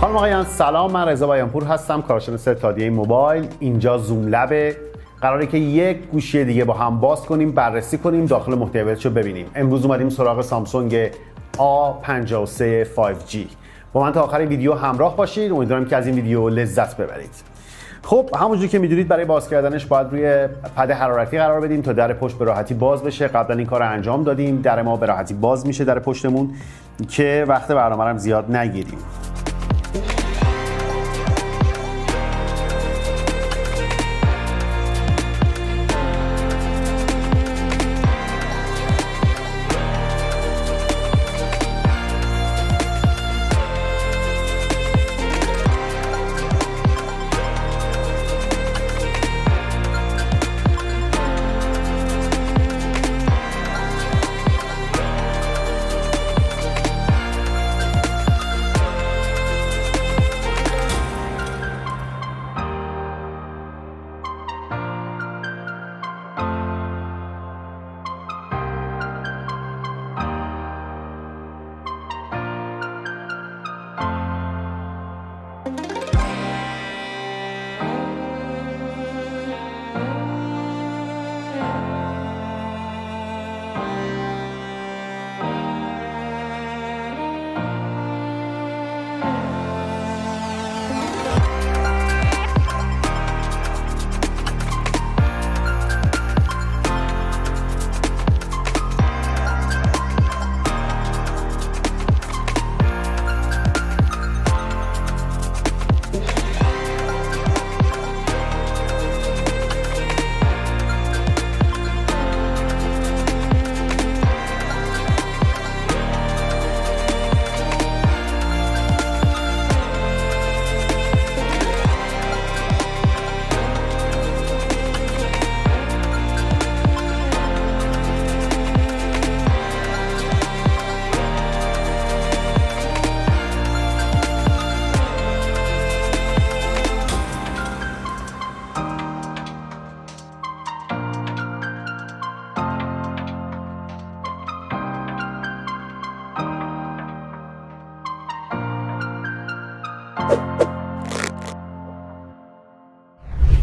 خانم آقایان سلام، من رضا بیانپور هستم، کارشناس اتحادیه موبایل. اینجا زوم لبه، قراره که یک گوشی دیگه با هم باز کنیم، بررسی کنیم، داخل محتویاتش رو ببینیم. امروز اومدیم سراغ سامسونگ A53 5G. با من تا آخر ویدیو همراه باشید، امیدوارم که از این ویدیو لذت ببرید. خب همونجوری که میدونید برای باز کردنش باید روی پد حرارتی قرار بدیم تا در پشت به راحتی باز بشه. قبلا این کار رو انجام دادیم، در ما به راحتی باز میشه در پشتمون که وقت برنامه رو زیاد نگیریم.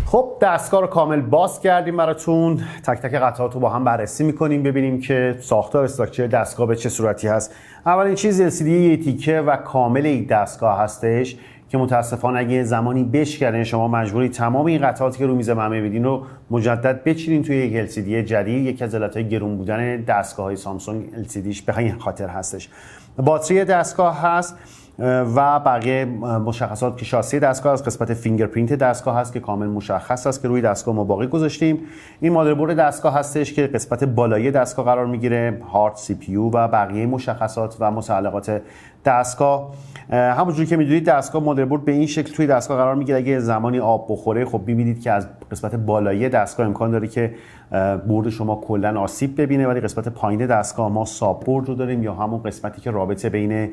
خب دستگاه رو کامل باز کردیم براتون، تک تک قطعات رو با هم بررسی میکنیم، ببینیم که ساختار استراکچر دستگاه به چه صورتی هست. اولین چیز LCD یه تیکه و کامل این دستگاه هستش که متاسفانه اگه زمانی بشکنه شما مجبوری تمام این قطعاتی که رو میز همه میبینین رو مجدد بچینین توی یک LCD جدید. یکی از علتهای گرون بودن دستگاه‌های سامسونگ LCDش به این خاطر هستش. باتری دستگاه هست و بقیه مشخصات که شاسی دستگاه از قسمت فینگرپرینت دستگاه هست که کامل مشخص است که روی دستگاه ما باقی گذاشتیم. این مادربرد دستگاه هستش که قسمت بالایی دستگاه قرار میگیره، هارد، CPU و بقیه مشخصات و متعلقات دستگاه. همونجوری که میدونید دستگاه مادربرد به این شکل توی دستگاه قرار میگیره. اگه زمانی آب بخوره خب میبینید که از قسمت بالایی دستگاه امکان داره که برد شما کلا آسیب ببینه، ولی قسمت پایین دستگاه ما ساب برد رو داریم یا همون قسمتی که رابطه بین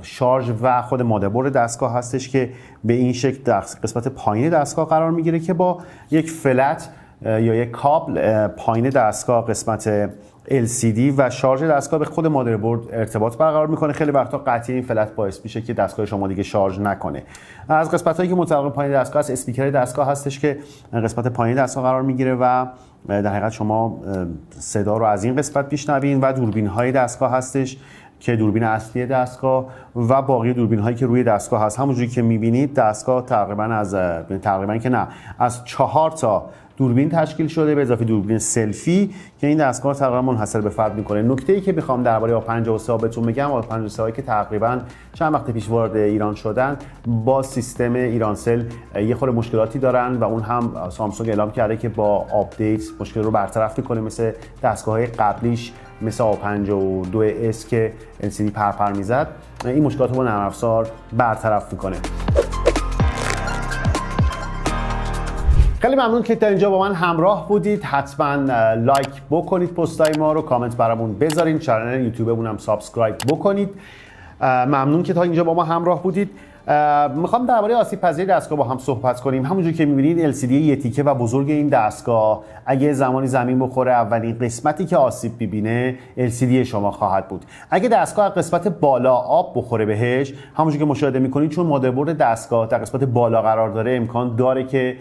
شارژ و خود مادربرد دستگاه هستش که به این شکل قسمت پایین دستگاه قرار میگیره که با یک فلت یا یک کابل پایین دستگاه قسمت LCD و شارژ دستگاه به خود مادربرد ارتباط برقرار میکنه. خیلی وقتا قطعی این فلت باعث میشه که دستگاه شما دیگه شارژ نکنه. از قسمتایی که متعلق پایین دستگاه است، اسپیکر دستگاه هستش که قسمت پایین دستگاه قرار میگیره و در حقیقت شما صدا رو از این قسمت میشنوین و دوربین های دستگاه هستش که دوربین اصلی دستگاه و باقی دوربین هایی که روی دستگاه هست. همونجوری که میبینید دستگاه تقریبا از 4 تا دوربین تشکیل شده به اضافه دوربین سلفی که این دستگاه تقریبا منحصر به فرد میکنه. نکته‌ای که میخوام درباره A53 بهتون بگم، A53 هایی که تقریبا چند وقت پیش وارد ایران شدن با سیستم ایرانسل یه خورده مشکلاتی دارن و اون هم سامسونگ اعلام کرده که با آپدیت مشکل رو برطرف میکنه، مثل دستگاه‌های قبلیش مثل A52s که LCD پرپر میزد. این مشکلات رو با نرم افزار برطرف میکنه. خیلی ممنون که تا اینجا با من همراه بودید. حتما لایک بکنید پستای ما رو، کامنت برامون بذارین، چنل یوتیوبمون هم سابسکرایب بکنید. ممنون که تا اینجا با ما همراه بودید. میخوام درباره آسیب پذیری دستگاه با هم صحبت کنیم. همونجور که میبینید LCD یه تیکه و بزرگ این دستگاه اگه زمانی زمین بخوره اولین قسمتی که آسیب ببینه LCD شما خواهد بود. اگه دستگاه قسمت بالا آب بخوره بهش، همونجور که مشاهده میکنید چون مادربرد دستگاه در قسمت بالا قرار داره امکان داره که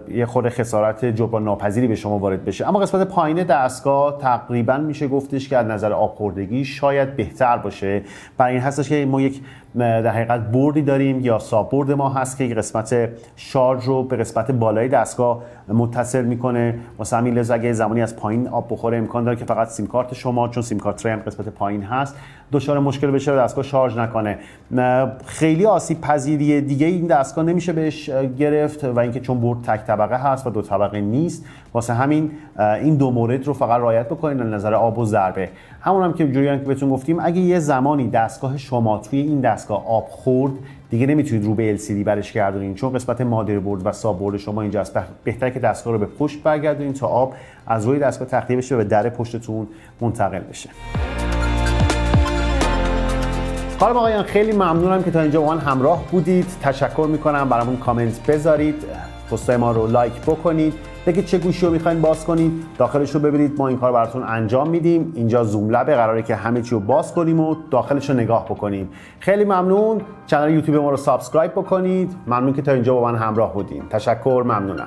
یه خورده خسارت جبران ناپذیری به شما وارد بشه، اما قسمت پایین دستگاه تقریبا میشه گفتش که از نظر آب خوردگی شاید بهتر باشه. برای این هستش که ما یک در حقیقت بردی داریم یا ساب برد ما هست که قسمت شارژ رو به قسمت بالای دستگاه متصل میکنه. واسه همین لحاظ اگه زمانی از پایین آب بخوره امکان داره که فقط سیم کارت شما، چون سیم کارت تری هم قسمت پایین هست، دچار مشکل بشه و دستگاه شارژ نکنه. خیلی آسیب پذیری دیگه این دستگاه نمیشه بهش گرفت و اینکه چون برد تک طبقه هست و دو طبقه نیست، واسه همین این دو مورد رو فقط رعایت بکنید از نظر آب و ضربه. همون هم که جوری هم که بهتون گفتیم، اگه یه زمانی دستگاه شما توی این دستگاه آب خورد دیگه نمیتونید رو به LCD برش گردونید، چون قسمت مادربرد و ساب برد شما اینجاست. بهتره که دستگاه رو به پشت برگردونید تا آب از روی دستگاه تخلیه بشه و به در پشتتون منتقل بشه. خانم آقایان، خیلی ممنونم که تا اینجا با من همراه بودید. تشکر میکنم، برامون کامنت بذارید، پستای ما رو لایک بکنید، بگید چه گوشی رو میخواین باز کنید، داخلش رو ببینید ما این کار براتون انجام میدیم. اینجا زوم لبه، قراره که همه چی رو باز کنیم و داخلش رو نگاه بکنیم. خیلی ممنون. کانال یوتیوب ما رو سابسکرایب بکنید. ممنون که تا اینجا با من همراه بودین. تشکر، ممنونم.